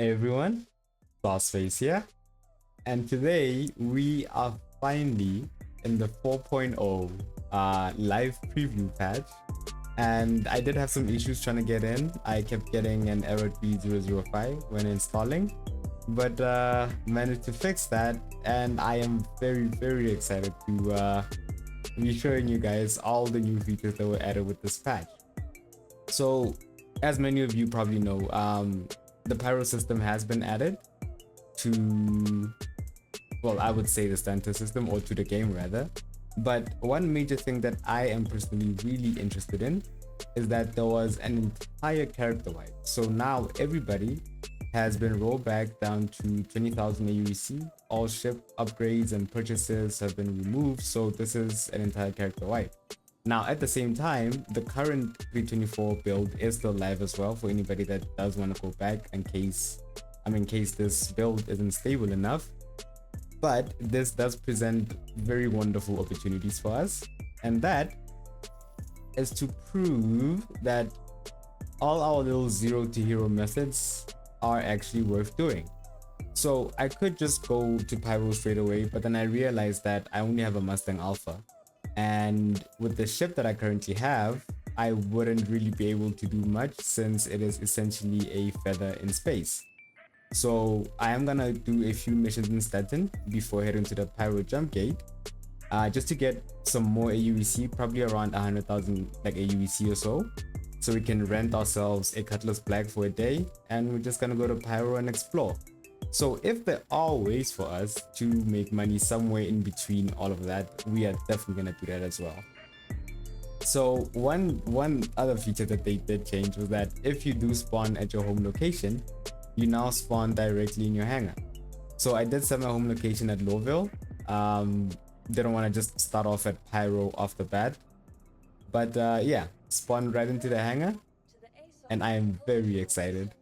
Hey everyone, Face here, and today we are finally in the 4.0 live preview patch. And I did have some issues trying to get in. I kept getting an error B005 when installing, but managed to fix that, and I am very excited to be showing you guys all the new features that were added with this patch. So, as many of you probably know, the PYRO system has been added to, well, I would say the Stanton system, or to the game rather. But one major thing that I am personally really interested in is that there was an entire character wipe. So now everybody has been rolled back down to 20,000 AUEC. All ship upgrades and purchases have been removed. So this is an entire character wipe. Now, at the same time, the current 324 build is still live as well for anybody that does want to go back in case this build isn't stable enough. But this does present very wonderful opportunities for us, and that is to prove that all our little zero to hero methods are actually worth doing. So I could just go to PYRO straight away, but then I realized that I only have a Mustang Alpha. And with the ship that I currently have, I wouldn't really be able to do much since it is essentially a feather in space. So I am gonna do a few missions in Stanton before heading to the PYRO jump gate, just to get some more AUEC, probably around 100,000 like AUEC or so we can rent ourselves a Cutlass Black for a day, and we're just gonna go to PYRO and explore. So if there are ways for us to make money somewhere in between all of that, we are definitely gonna do that as well. So one other feature that they did change was that if you do spawn at your home location, you now spawn directly in your hangar. So I did set my home location at Lowville. Didn't want to just start off at PYRO off the bat, but yeah, spawn right into the hangar, and I am very excited.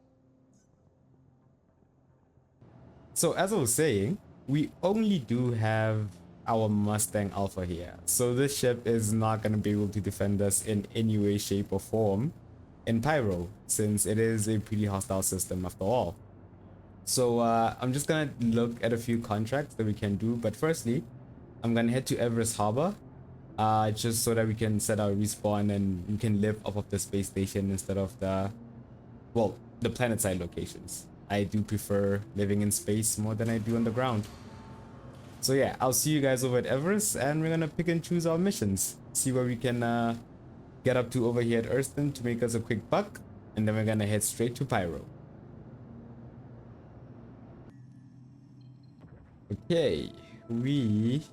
So as I was saying, we only do have our Mustang Alpha here. So this ship is not going to be able to defend us in any way, shape or form in PYRO, since it is a pretty hostile system after all. So I'm just going to look at a few contracts that we can do. But firstly, I'm going to head to Everest Harbor, just so that we can set our respawn and we can live off of the space station instead of the planet side locations. I do prefer living in space more than I do on the ground. So yeah, I'll see you guys over at Everest, and we're gonna pick and choose our missions. See where we can get up to over here at Earthston to make us a quick buck, and then we're gonna head straight to PYRO. Okay, we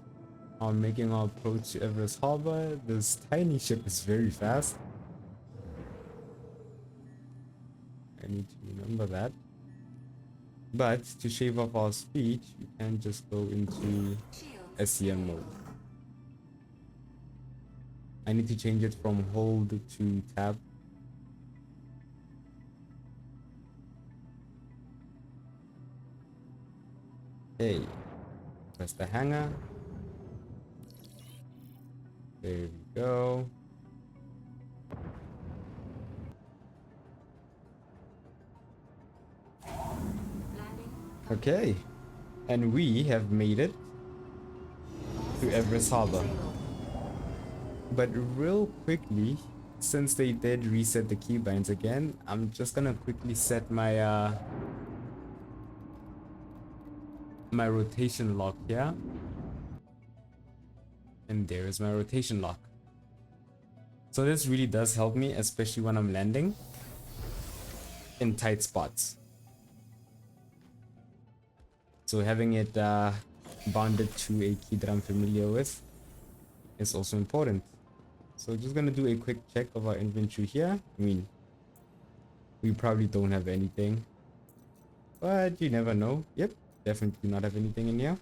are making our approach to Everest Harbor. This tiny ship is very fast. I need to remember that. But to shave off our speed, you can just go into SCM mode. I need to change it from hold to tab. Okay, press the hangar. There we go. Okay, and we have made it to Everest Harbor. But real quickly, since they did reset the keybinds again, I'm just gonna quickly set my my rotation lock here. And there is my rotation lock. So this really does help me, especially when I'm landing in tight spots. So having it bonded to a key that I'm familiar with is also important. So just gonna do a quick check of our inventory here. I mean, we probably don't have anything, but you never know. Yep, definitely do not have anything in here.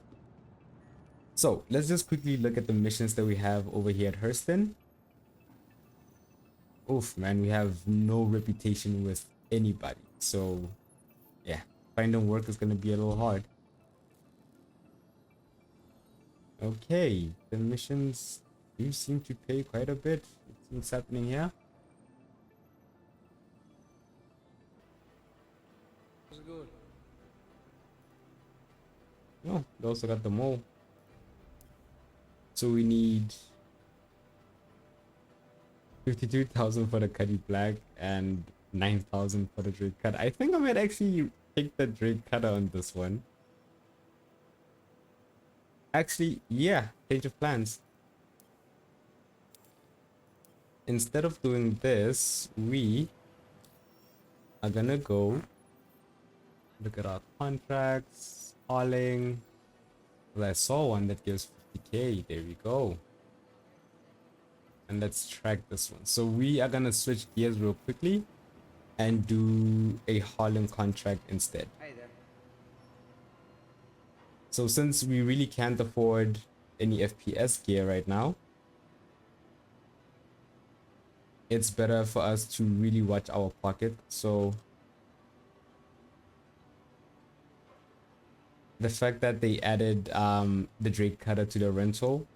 So let's just quickly look at the missions that we have over here at Hurston. Oof, man, we have no reputation with anybody. So yeah, finding work is gonna be a little hard. Okay, the missions do seem to pay quite a bit. What's happening here? What's good? Oh, they also got the mole. So we need 52,000 for the Cuddy Black and 9,000 for the Drake Cutter. I think I might actually take the Drake Cutter on this one. Actually, yeah, change of plans. Instead of doing this, we are gonna go look at our contracts, hauling. Well, I saw one that gives 50k. There we go. And let's track this one. So we are gonna switch gears real quickly and do a hauling contract instead. Hey there. So since we really can't afford any FPS gear right now, it's better for us to really watch our pocket. So the fact that they added the Drake Cutter to the rental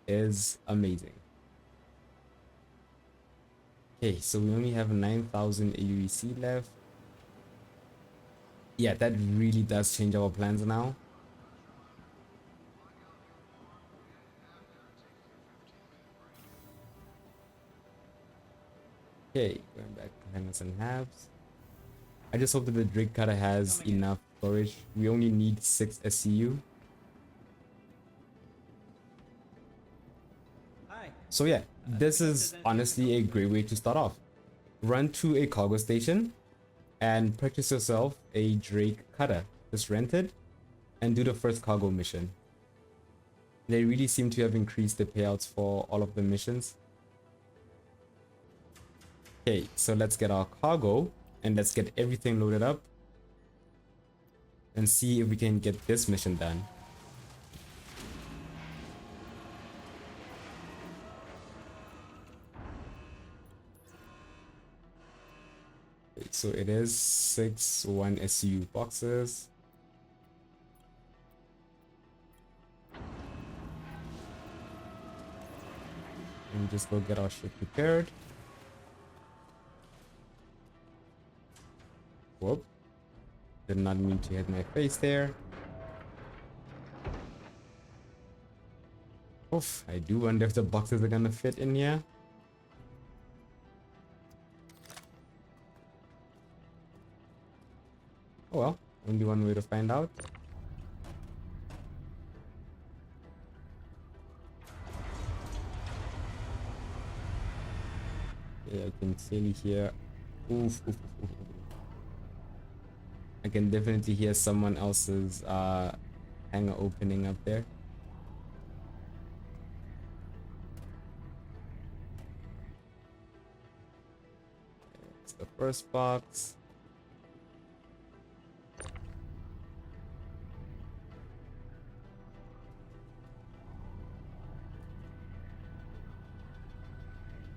is amazing. Okay, so we only have 9,000 AUEC left. Yeah, that really does change our plans now. Okay, going back to hammers and halves. I just hope that the Drake Cutter has enough storage. We only need 6 SCU. Hi. So yeah, this is honestly a great way to start off. Run to a cargo station and purchase yourself a Drake Cutter. Just rent it and do the first cargo mission. They really seem to have increased the payouts for all of the missions. Okay, so let's get our cargo and let's get everything loaded up and see if we can get this mission done. Okay, so it is 6 1 SCU boxes. And just go get our ship prepared. Whoop. Did not mean to hit my face there. Oof, I do wonder if the boxes are gonna fit in here. Oh well, only one way to find out. Yeah, I can clearly hear. Oof, oof, oof, oof. I can definitely hear someone else's hangar opening up there. It's the first box.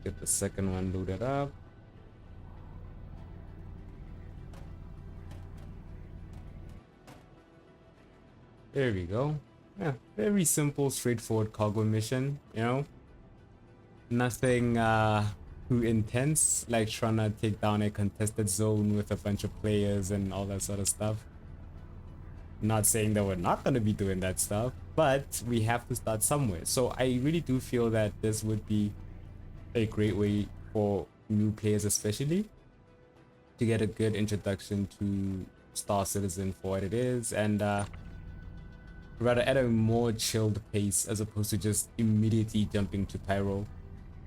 Get the second one loaded up. There we go. Yeah, very simple, straightforward cargo mission, you know? Nothing too intense, like trying to take down a contested zone with a bunch of players and all that sort of stuff. Not saying that we're not going to be doing that stuff, but we have to start somewhere. So I really do feel that this would be a great way for new players especially to get a good introduction to Star Citizen for what it is, and rather at a more chilled pace as opposed to just immediately jumping to Pyro.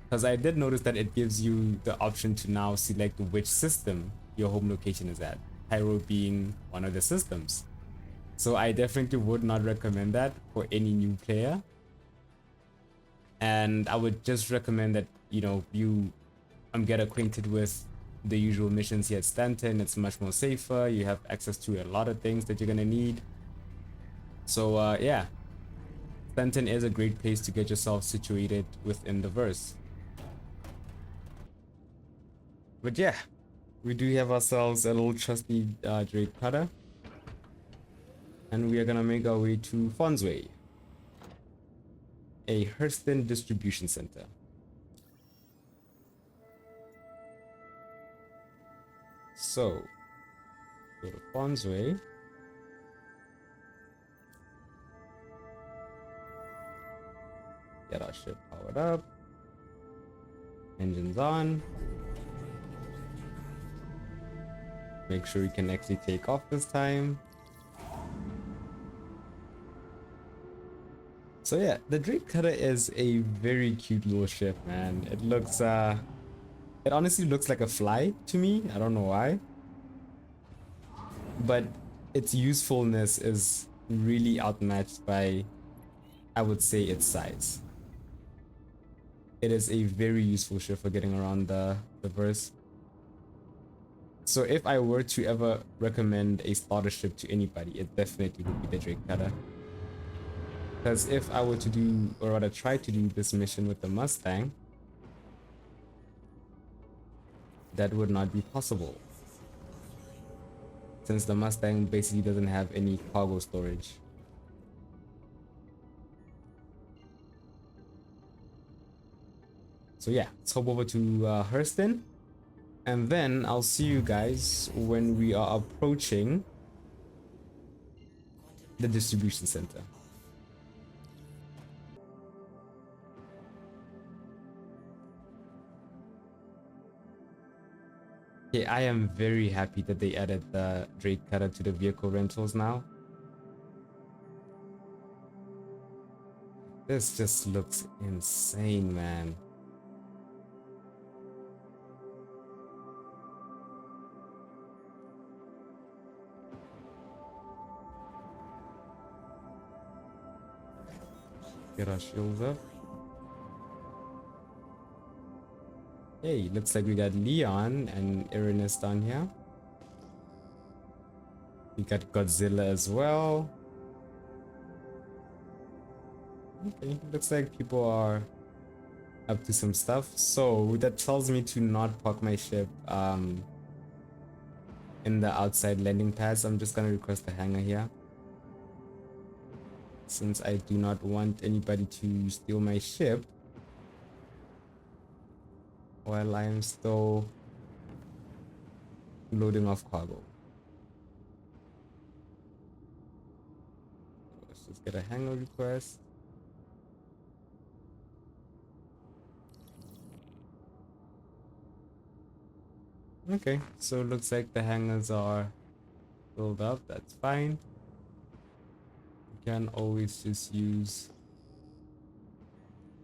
Because I did notice that it gives you the option to now select which system your home location is at, Pyro being one of the systems. So I definitely would not recommend that for any new player. And I would just recommend that, you know, you get acquainted with the usual missions here at Stanton. It's much more safer. You have access to a lot of things that you're gonna need. So yeah, Stanton is a great place to get yourself situated within the verse. But yeah, we do have ourselves a little trusty Drake Cutter. And we are gonna make our way to Fonsway, a Hurston distribution center. So, go to Fonsway. Get our ship powered up. Engines on. Make sure we can actually take off this time. So yeah, the Drake Cutter is a very cute little ship, man. It looks it honestly looks like a fly to me. I don't know why. But its usefulness is really outmatched by, I would say, its size. It is a very useful ship for getting around the verse. So if I were to ever recommend a starter ship to anybody, it definitely would be the Drake Cutter. Because if I were to do, or rather try to do this mission with the Mustang, that would not be possible. Since the Mustang basically doesn't have any cargo storage. So yeah, let's hop over to Hurston. And then I'll see you guys when we are approaching the distribution center. Okay, I am very happy that they added the Drake Cutter to the vehicle rentals now. This just looks insane, man. Get our shields up. Hey, looks like we got Leon and Erinus down here. We got Godzilla as well. Okay, looks like people are up to some stuff. So that tells me to not park my ship in the outside landing pads. I'm just gonna request a hangar here, since I do not want anybody to steal my ship while I am still loading off cargo. Let's just get a hangar request. Okay, so it looks like the hangars are filled up. That's fine. You can always just use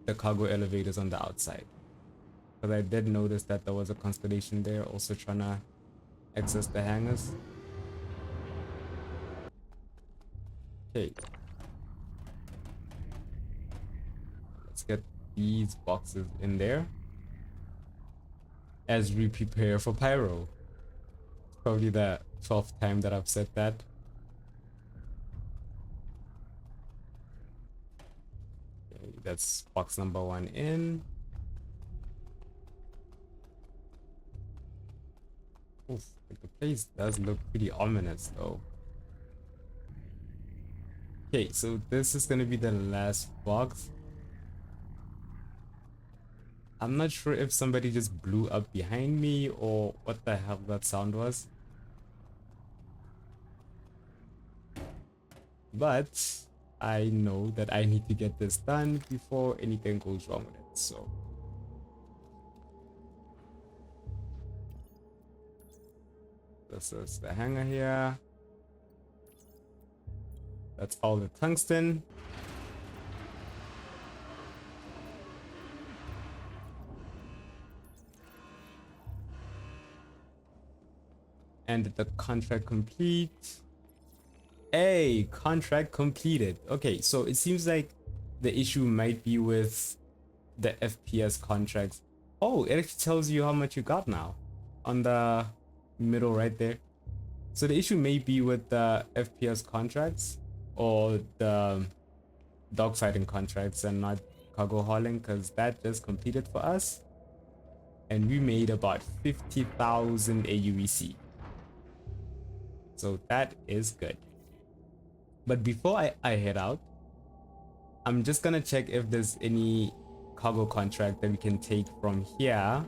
the cargo elevators on the outside. Because I did notice that there was a constellation there also trying to access the hangars. Okay. Let's get these boxes in there as we prepare for Pyro. It's probably the 12th time that I've said that. Okay, that's box number 1 in. Oof, the place does look pretty ominous though. Okay, so this is gonna be the last box. I'm not sure if somebody just blew up behind me or what the hell that sound was. But I know that I need to get this done before anything goes wrong with it, so. This is the hangar here. That's all the tungsten. And the contract complete. Hey, contract completed. Okay, so it seems like the issue might be with the FPS contracts. Oh, it actually tells you how much you got now on the middle right there. So the issue may be with the FPS contracts or the dogfighting contracts and not cargo hauling, because that just completed for us and we made about 50,000 AUEC. So that is good. But before I head out, I'm just gonna check if there's any cargo contract that we can take from here.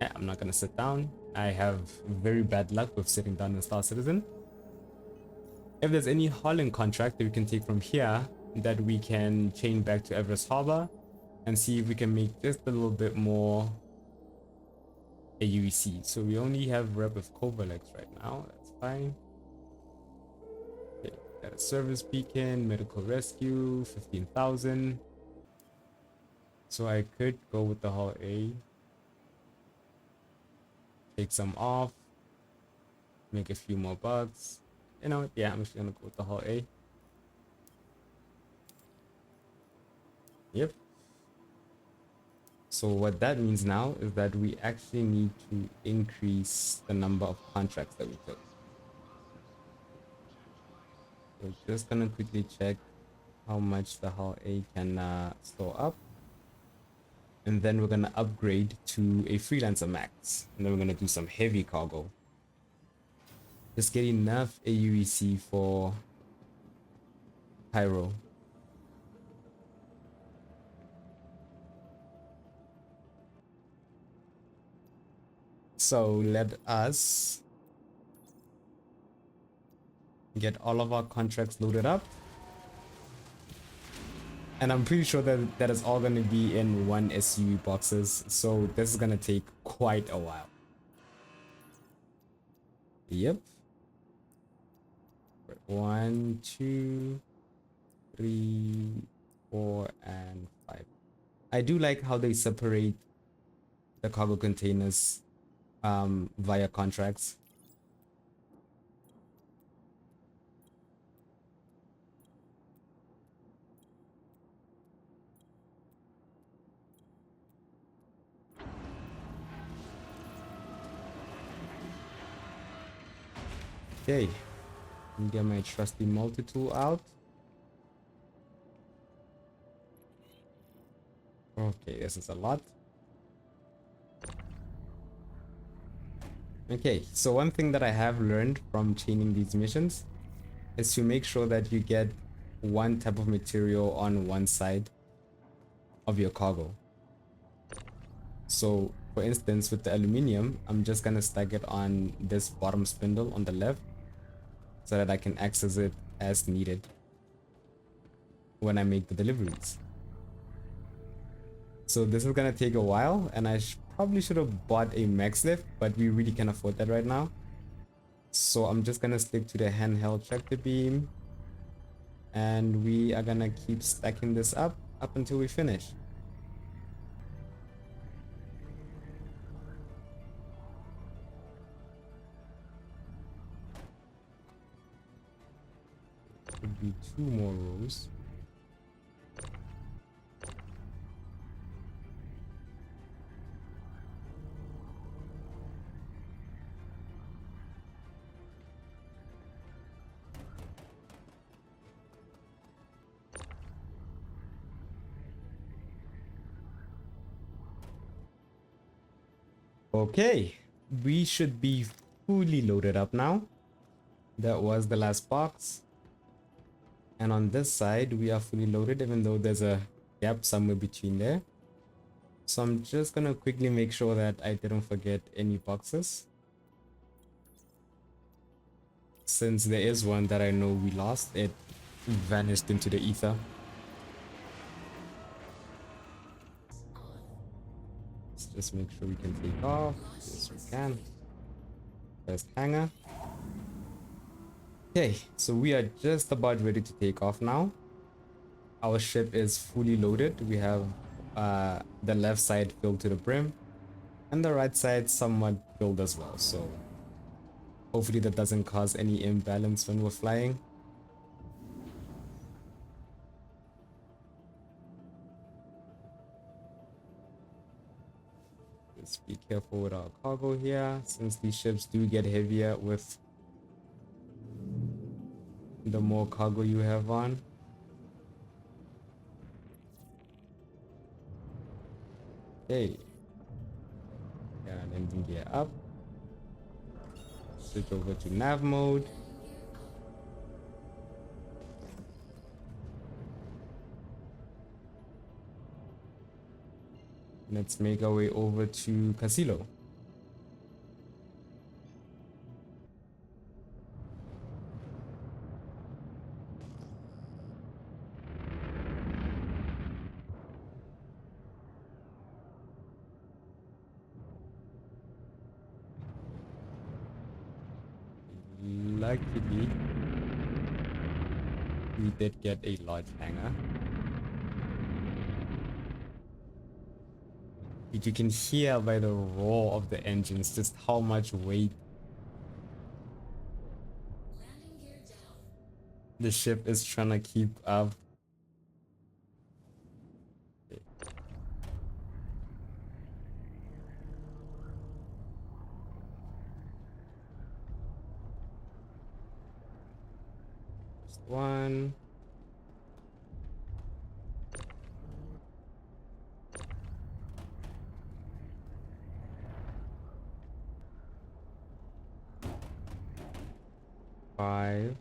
Yeah, I'm not gonna sit down. I have very bad luck with sitting down in Star Citizen. If there's any hauling contract that we can take from here, that we can chain back to Everest Harbor and see if we can make just a little bit more AUEC. So we only have rep with Covalex right now. That's fine. Okay, got a service beacon, medical rescue, 15,000. So I could go with the hull A, take some off, make a few more bucks. You know, yeah, I'm just gonna go with the hull A. Yep. So what that means now is that we actually need to increase the number of contracts that we took. We're just gonna quickly check how much the hull A can store up. And then we're gonna upgrade to a freelancer max. And then we're gonna do some heavy cargo. Just get enough AUEC for PYRO. So let us get all of our contracts loaded up. And I'm pretty sure that that is all going to be in one SUV boxes. So this is going to take quite a while. Yep. 1, 2, 3, 4, and 5. I do like how they separate the cargo containers via contracts. Okay, get my trusty multi-tool out. Okay, this is a lot. Okay, so one thing that I have learned from chaining these missions is to make sure that you get one type of material on one side of your cargo. So for instance, with the aluminium, I'm just gonna stack it on this bottom spindle on the left so that I can access it as needed when I make the deliveries. So this is gonna take a while, and I probably should have bought a max lift, but we really can't afford that right now. So I'm just gonna stick to the handheld tractor beam, and we are gonna keep stacking this up until we finish. Could be 2 more rows. Okay, we should be fully loaded up now. That was the last box. And on this side, we are fully loaded, even though there's a gap somewhere between there. So I'm just gonna quickly make sure that I didn't forget any boxes, since there is one that I know we lost. It vanished into the ether. Let's just make sure we can take off. Yes, we can. First hanger. Okay, so we are just about ready to take off now. Our ship is fully loaded. We have the left side filled to the brim and the right side somewhat filled as well. So hopefully that doesn't cause any imbalance when we're flying. Just be careful with our cargo here, since these ships do get heavier with the more cargo you have on. Okay. Yeah, landing gear up. Switch over to nav mode. Let's make our way over to Casilo. luckily we did get a large hangar. But you can hear by the roar of the engines just how much weight the ship is trying to keep up. Just one. Five.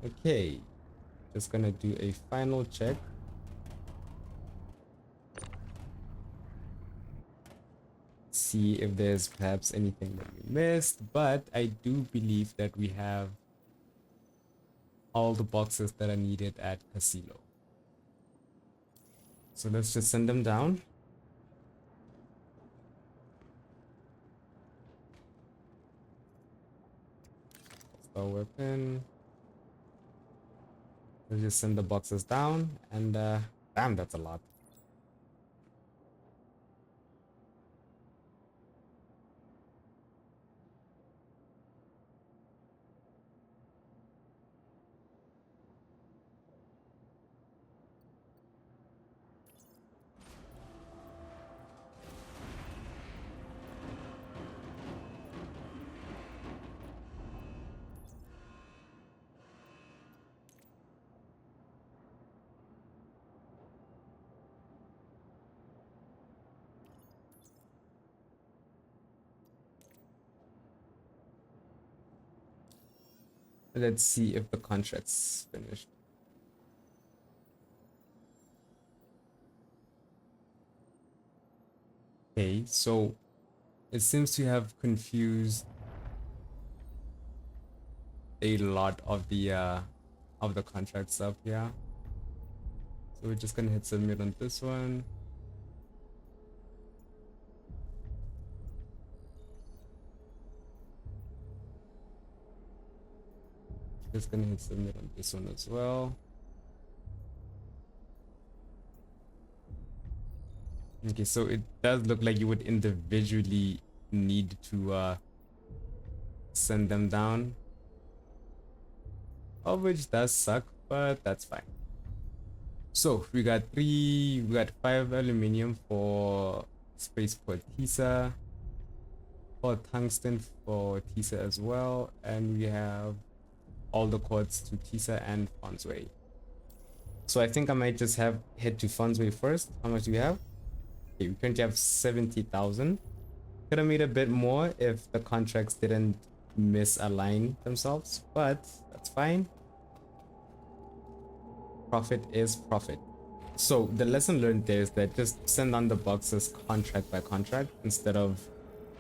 Okay, just gonna do a final check. See if there's perhaps anything that we missed, but I do believe that we have all the boxes that are needed at Casino. So let's just send them down. Star weapon. Let's just send the boxes down, and damn, that's a lot. Let's see if the contract's finished. Okay, so it seems to have confused a lot of the contracts up here. So we're just gonna hit submit on this one. Just gonna hit submit on this one as well. Okay, so it does look like you would individually need to send them down, of which does suck, but that's fine. So we got 5 aluminium for spaceport Tisa, for tungsten for Tisa as well, and we have all the quartz to Tisa and Fonsway. So I think I might just head to Fonsway first. How much do we have? Okay, we currently have 70,000. Could have made a bit more if the contracts didn't misalign themselves, but that's fine. Profit is profit. So the lesson learned there is that just send on the boxes contract by contract instead of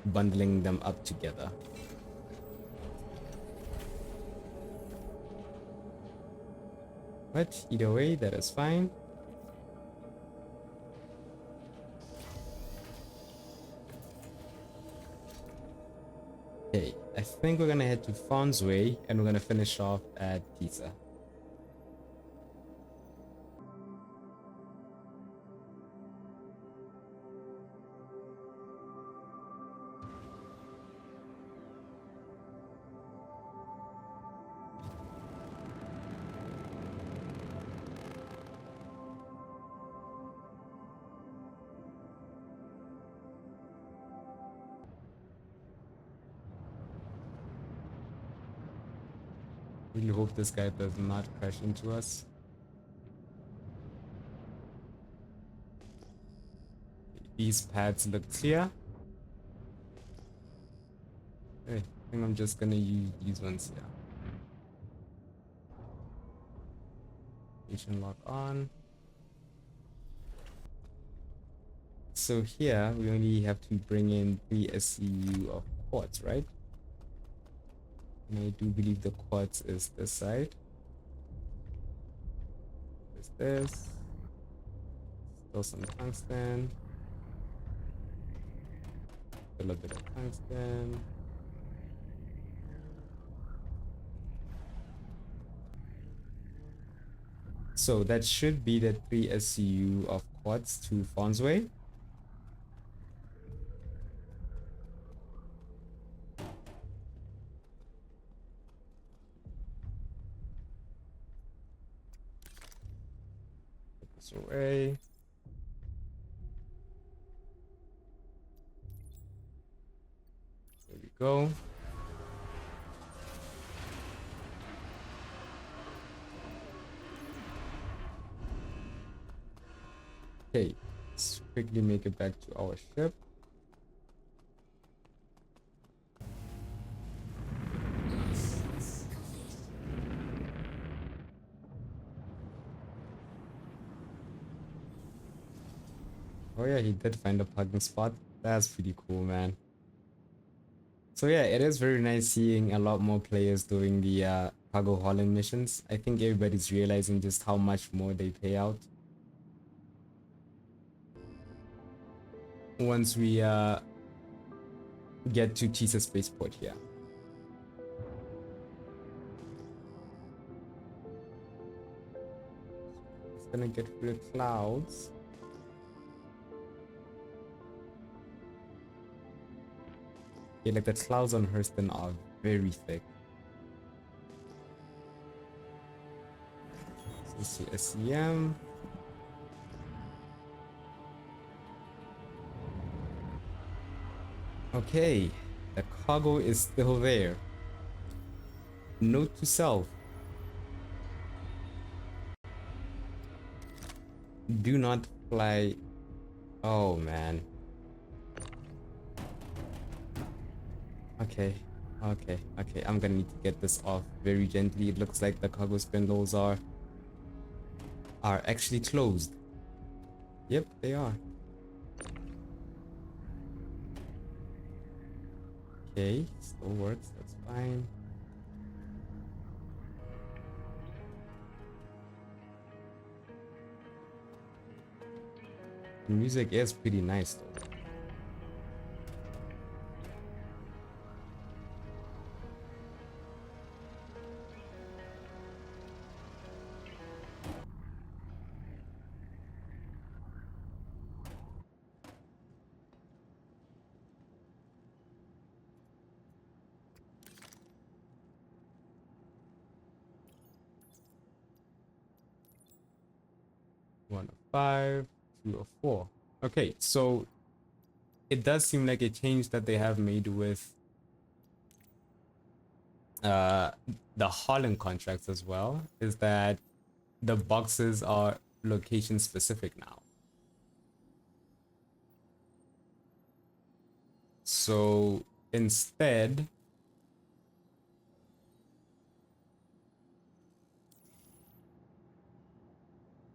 bundling them up together. But either way, that is fine. Okay, I think we're gonna head to Fonsway and we're gonna finish off at Tisa. Really hope this guy does not crash into us. These pads look clear. Hey, I think I'm just gonna use these ones here. Station lock on. So here we only have to bring in 3 SCU of quartz, right? And I do believe the quartz is this side. There's this. Still some tungsten. Still a bit of tungsten. So that should be the 3 SCU of quartz to Fonsway. Put this away. There we go. Okay, let's quickly make it back to our ship. Oh yeah, he did find a parking spot. That's pretty cool, man. So yeah, it is very nice seeing a lot more players doing the cargo hauling missions. I think everybody's realizing just how much more they pay out once we get to Chisa Spaceport here. It's gonna get through the clouds. Yeah, like the clouds on Hurston are very thick. So let's see, SCM. Okay, the cargo is still there. Note to self. Do not fly. Oh man. Okay. I'm gonna need to get this off very gently. It looks like the cargo spindles are actually closed. Yep, they are. Okay, still works, that's fine. The music is pretty nice though. One of 5, 2 of 4. Okay, so it does seem like a change that they have made with the hauling contracts as well is that the boxes are location specific now. So instead,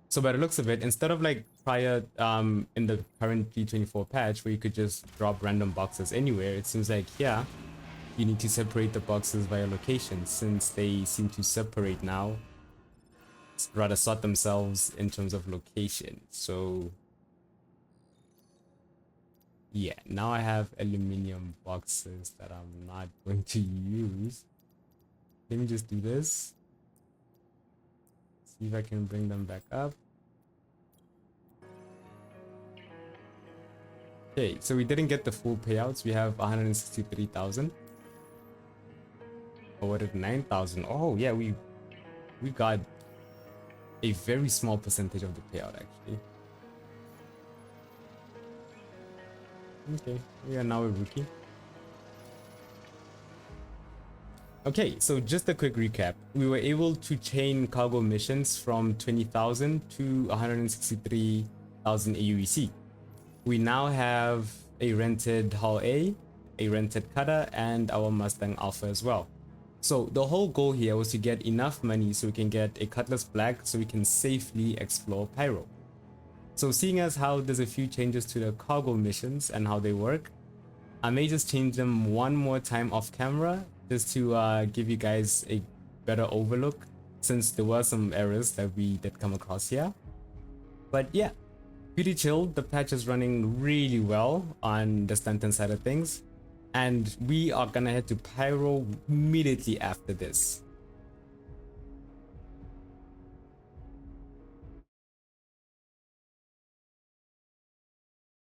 so by the looks of it, instead of like prior in the current G24 patch where you could just drop random boxes anywhere, it seems like yeah, you need to separate the boxes via location since they seem to separate now, rather sort themselves in terms of location. So yeah, now I have aluminum boxes that I'm not going to use. Let me just do this. See if I can bring them back up. Okay, so we didn't get the full payouts. We have 163,000. Oh, what did 9,000? Oh yeah, we got a very small percentage of the payout actually. Okay, we are now a rookie. Okay, so just a quick recap. We were able to chain cargo missions from 20,000 to 163,000 AUEC. We now have a rented Hull A rented cutter, and our Mustang Alpha as well. So the whole goal here was to get enough money so we can get a Cutlass Black so we can safely explore Pyro. So seeing as how there's a few changes to the cargo missions and how they work, I may just change them one more time off camera just to give you guys a better overlook, since there were some errors that we did come across here. But yeah, pretty chill. The patch is running really well on the Stanton side of things, and we are gonna head to Pyro immediately after this.